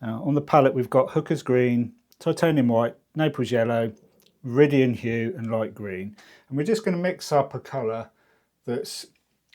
On the palette we've got Hooker's Green, Titanium White, Naples Yellow, Viridian Hue and Light Green. And we're just going to mix up a colour that's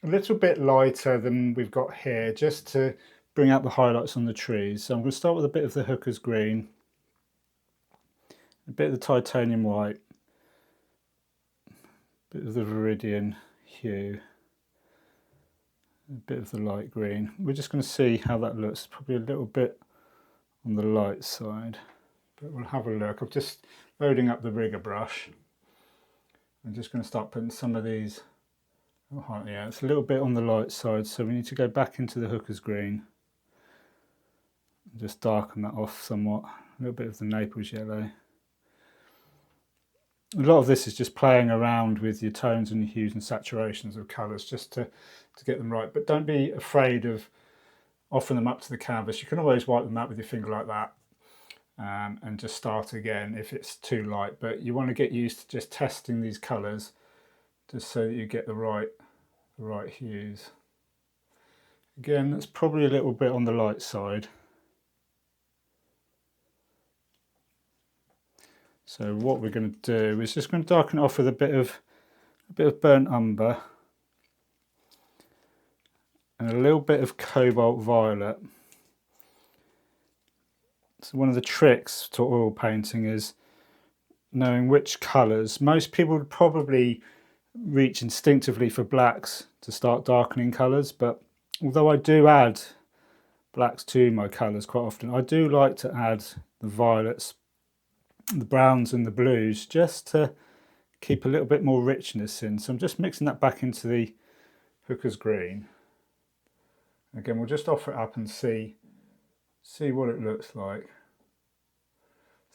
a little bit lighter than we've got here, just to bring out the highlights on the trees. So I'm going to start with a bit of the Hooker's Green, a bit of the Titanium White, a bit of the Viridian Hue, a bit of the light green. We're just going to see how that looks. Probably a little bit on the light side, but we'll have a look. I'm just loading up the rigger brush. I'm just going to start putting some of these. Oh, yeah, it's a little bit on the light side, so we need to go back into the Hooker's Green and just darken that off somewhat. A little bit of the Naples Yellow. A lot of this is just playing around with your tones and your hues and saturations of colours, just to get them right. But don't be afraid of offering them up to the canvas. You can always wipe them out with your finger like that, and just start again if it's too light. But you want to get used to just testing these colours, just so that you get the right hues. Again, that's probably a little bit on the light side. So what we're going to do is just going to darken it off with a bit of burnt umber and a little bit of cobalt violet. So one of the tricks to oil painting is knowing which colours. Most people would probably reach instinctively for blacks to start darkening colours, but although I do add blacks to my colours quite often, I do like to add the violets, the browns and the blues, just to keep a little bit more richness in. So I'm just mixing that back into the Hooker's Green. Again, we'll just offer it up and see what it looks like.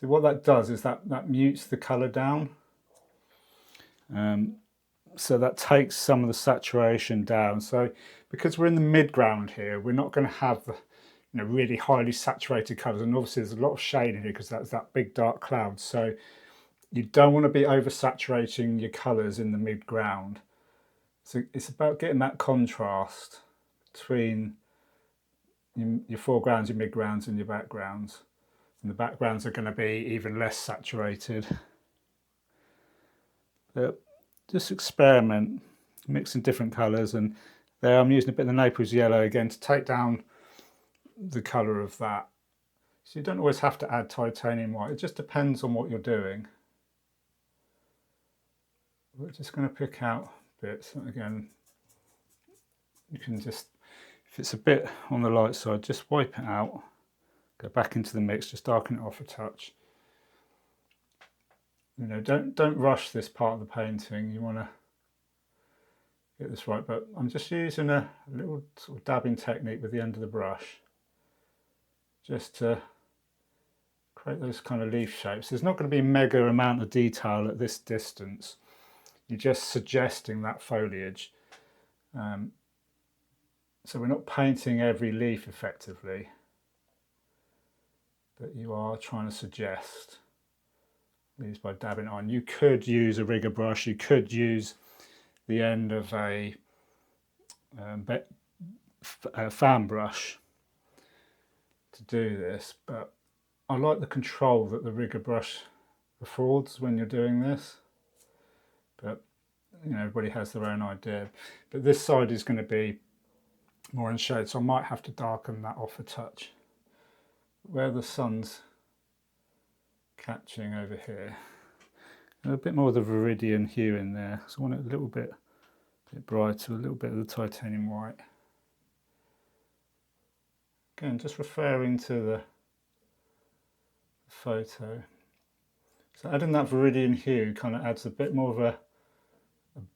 So what that does is that mutes the colour down. So that takes some of the saturation down. So because we're in the mid-ground here, we're not going to have the really highly saturated colours, and obviously there's a lot of shade in here because that's that big dark cloud. So you don't want to be oversaturating your colours in the mid-ground. So it's about getting that contrast between your foregrounds, your mid-grounds and your backgrounds. And the backgrounds are going to be even less saturated. But just experiment, mixing different colours, and there I'm using a bit of the Naples Yellow again to take down the colour of that. So you don't always have to add Titanium White, it just depends on what you're doing. We're just going to pick out bits. Again, you can just, if it's a bit on the light side, just wipe it out, go back into the mix, just darken it off a touch. Don't rush this part of the painting. You want to get this right, but I'm just using a little sort of dabbing technique with the end of the brush, just to create those kind of leaf shapes. There's not going to be a mega amount of detail at this distance. You're just suggesting that foliage. So we're not painting every leaf effectively, but you are trying to suggest these by dabbing on. You could use a rigger brush, you could use the end of a fan brush to do this, but I like the control that the rigger brush affords when you're doing this. But everybody has their own idea. But this side is going to be more in shade, so I might have to darken that off a touch. Where the sun's catching over here, and a bit more of the Viridian Hue in there, so I want it a little bit brighter, a little bit of the Titanium White. Again, just referring to the photo. So adding that Viridian Hue kind of adds a bit more of a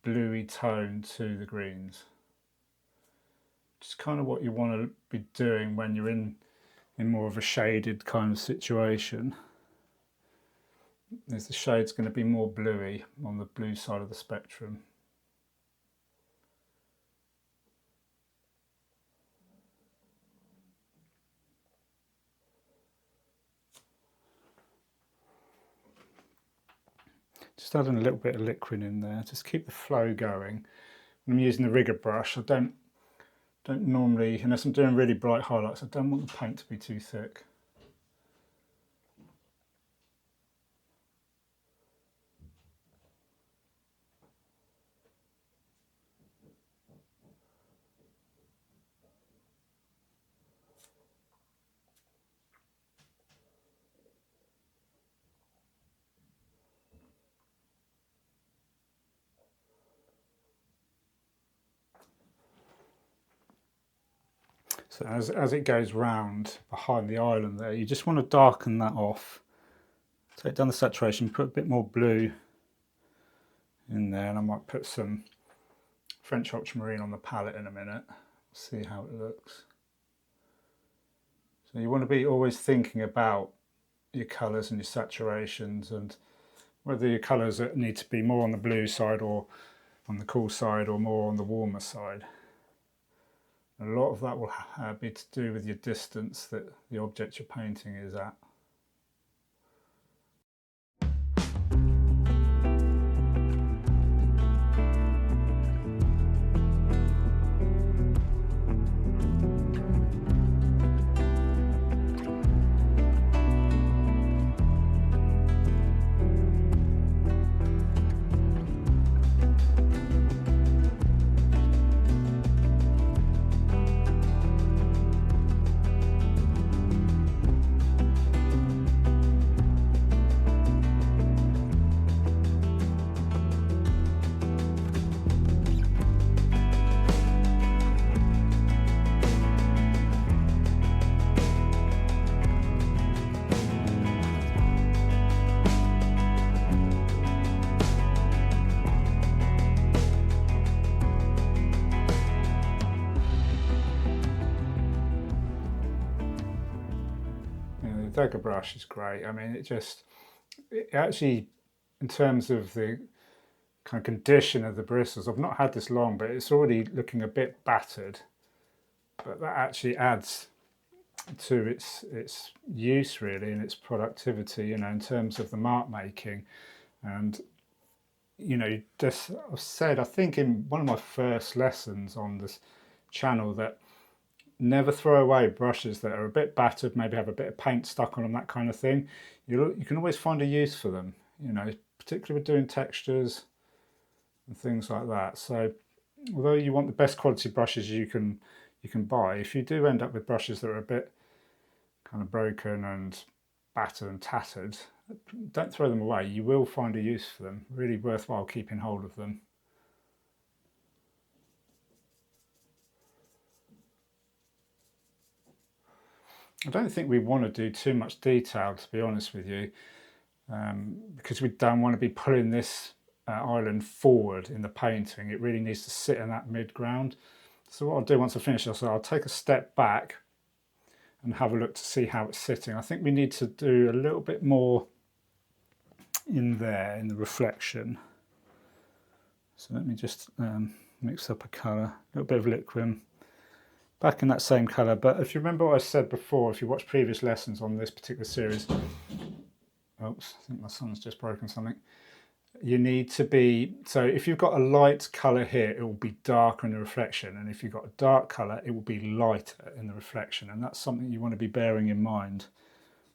bluey tone to the greens. Just kind of what you want to be doing when you're in more of a shaded kind of situation. As the shade's going to be more bluey on the blue side of the spectrum. Just adding a little bit of liquid in there, just keep the flow going. When I'm using the rigger brush, I don't normally, unless I'm doing really bright highlights, I don't want the paint to be too thick. So as it goes round behind the island there, you just want to darken that off. Take down the saturation, put a bit more blue in there, and I might put some French ultramarine on the palette in a minute, see how it looks. So you want to be always thinking about your colours and your saturations, and whether your colours need to be more on the blue side or on the cool side or more on the warmer side. A lot of that will be to do with your distance that the object you're painting is at. The Dagger brush is great. I mean, it actually, in terms of the kind of condition of the bristles, I've not had this long, but it's already looking a bit battered. But that actually adds to its use really and its productivity, you know, in terms of the mark making. And you know, just I've said, I think in one of my first lessons on this channel, that never throw away brushes that are a bit battered, maybe have a bit of paint stuck on them, that kind of thing. You can always find a use for them, you know, particularly with doing textures and things like that. So although you want the best quality brushes you can buy, if you do end up with brushes that are a bit kind of broken and battered and tattered, don't throw them away. You will find a use for them. Really worthwhile keeping hold of them. I don't think we want to do too much detail, to be honest with you, because we don't want to be pulling this island forward in the painting. It really needs to sit in that mid-ground. So what I'll do once I finish this, I'll take a step back and have a look to see how it's sitting. I think we need to do a little bit more in there, in the reflection. So let me just mix up a colour, a little bit of liquid. Back in that same colour, but if you remember what I said before, if you watched previous lessons on this particular series, oops, I think my son's just broken something. You need to be, so if you've got a light colour here, it will be darker in the reflection, and if you've got a dark colour, it will be lighter in the reflection, and that's something you want to be bearing in mind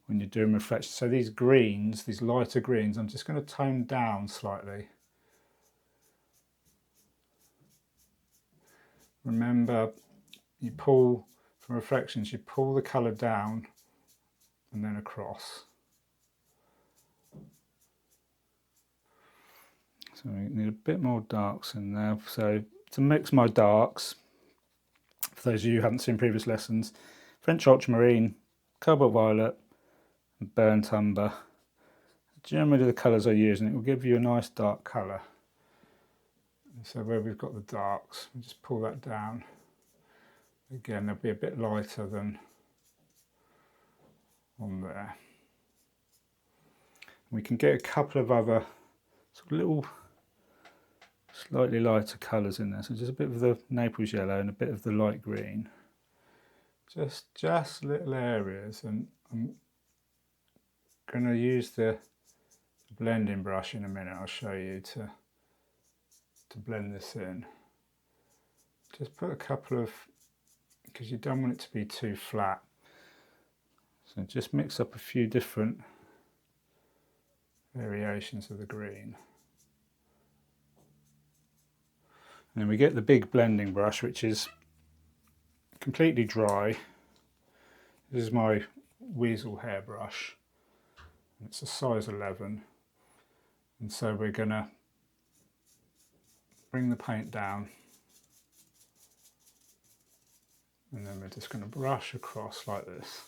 when you're doing reflection. So these greens, these lighter greens, I'm just going to tone down slightly. Remember, you pull, from reflections, you pull the colour down and then across. So we need a bit more darks in there. So to mix my darks, for those of you who haven't seen previous lessons, French ultramarine, cobalt violet, and burnt umber. Generally the colours I use, and it will give you a nice dark colour. And so where we've got the darks, we just pull that down. Again, they'll be a bit lighter than on there. We can get a couple of other sort of little slightly lighter colours in there. So just a bit of the Naples yellow and a bit of the light green. Just little areas, and I'm going to use the blending brush in a minute. I'll show you to blend this in. Just put a couple of, because you don't want it to be too flat. So just mix up a few different variations of the green. And then we get the big blending brush, which is completely dry. This is my weasel hairbrush. It's a size 11. And so we're going to bring the paint down And then we're just going to brush across like this.